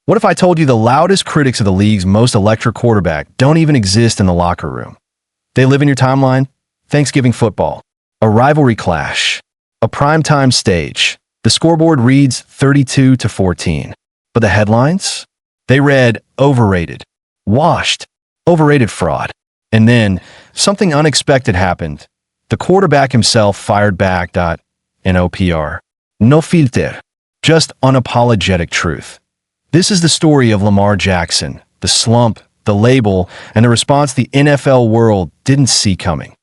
What if I told you the loudest critics of the league's most electric quarterback don't even exist in the locker room? They live in your timeline? Thanksgiving football, a rivalry clash, a primetime stage. The scoreboard reads 32-14. But the headlines? They read overrated, washed, overrated fraud. And then something unexpected happened. The quarterback himself fired back. NOPR. No filter. Just unapologetic truth. This is the story of Lamar Jackson, the slump, the label, and the response the NFL world didn't see coming.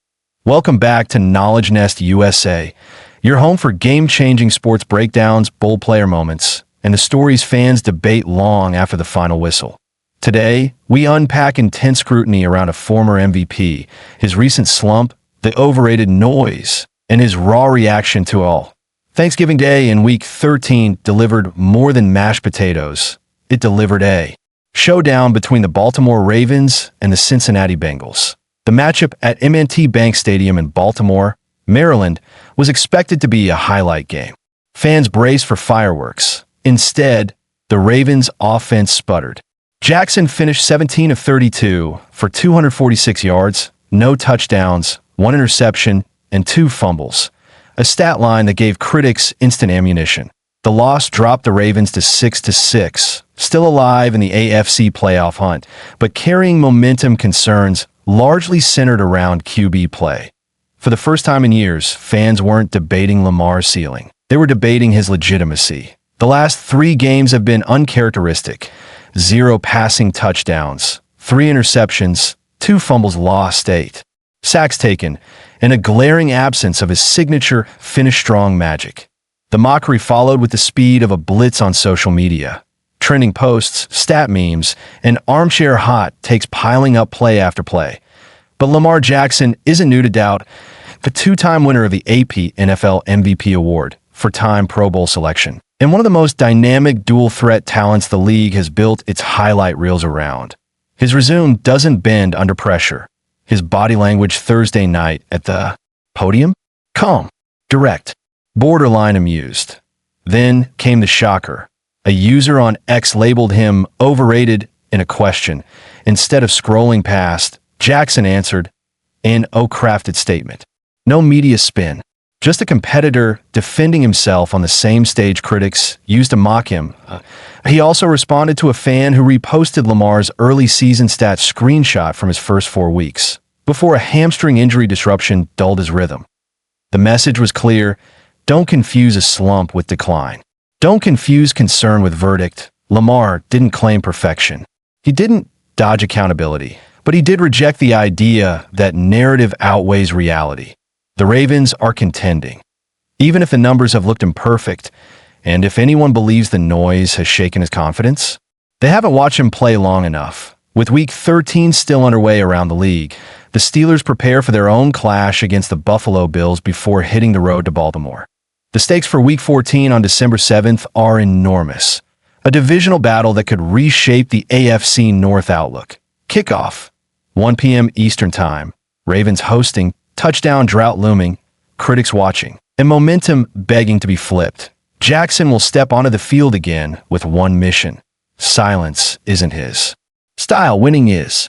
Welcome back to Knowledge Nest USA, your home for game-changing sports breakdowns, bold player moments, and the stories fans debate long after the final whistle. Today, we unpack intense scrutiny around a former MVP, his recent slump, the overrated noise, and his raw reaction to all. Thanksgiving Day in Week 13 delivered more than mashed potatoes. It delivered a showdown between the Baltimore Ravens and the Cincinnati Bengals. The matchup at M&T Bank Stadium in Baltimore, Maryland, was expected to be a highlight game. Fans braced for fireworks. Instead, the Ravens' offense sputtered. Jackson finished 17 of 32 for 246 yards, no touchdowns, 1 interception, and 2 fumbles, a stat line that gave critics instant ammunition. The loss dropped the Ravens to 6-6, still alive in the AFC playoff hunt, but carrying momentum concerns largely centered around QB play. For the first time in years, fans weren't debating Lamar's ceiling. They were debating his legitimacy. The last 3 games have been uncharacteristic. 0 passing touchdowns, 3 interceptions, 2 fumbles lost, 8 sacks taken, and a glaring absence of his signature finish-strong magic. The mockery followed with the speed of a blitz on social media. Trending posts, stat memes, and armchair hot takes piling up play after play. But Lamar Jackson isn't new to doubt, the 2-time winner of the AP NFL MVP award for time Pro Bowl selection, and one of the most dynamic dual-threat talents the league has built its highlight reels around. His resume doesn't bend under pressure. His body language Thursday night at the podium? Calm, direct, borderline amused. Then came the shocker. A user on X labeled him overrated in a question. Instead of scrolling past, Jackson answered in a crafted statement. No media spin. Just a competitor defending himself on the same stage critics used to mock him. He also responded to a fan who reposted Lamar's early season stats screenshot from his first 4 weeks, before a hamstring injury disruption dulled his rhythm. The message was clear: don't confuse a slump with decline. Don't confuse concern with verdict. Lamar didn't claim perfection. He didn't dodge accountability, but he did reject the idea that narrative outweighs reality. The Ravens are contending. Even if the numbers have looked imperfect, and if anyone believes the noise has shaken his confidence, they haven't watched him play long enough. With Week 13 still underway around the league, the Steelers prepare for their own clash against the Buffalo Bills before hitting the road to Baltimore. The stakes for Week 14 on December 7th are enormous. A divisional battle that could reshape the AFC North outlook. Kickoff, 1 p.m. Eastern Time. Ravens hosting, touchdown drought looming, critics watching, and momentum begging to be flipped. Jackson will step onto the field again with one mission. Silence isn't his style, winning is.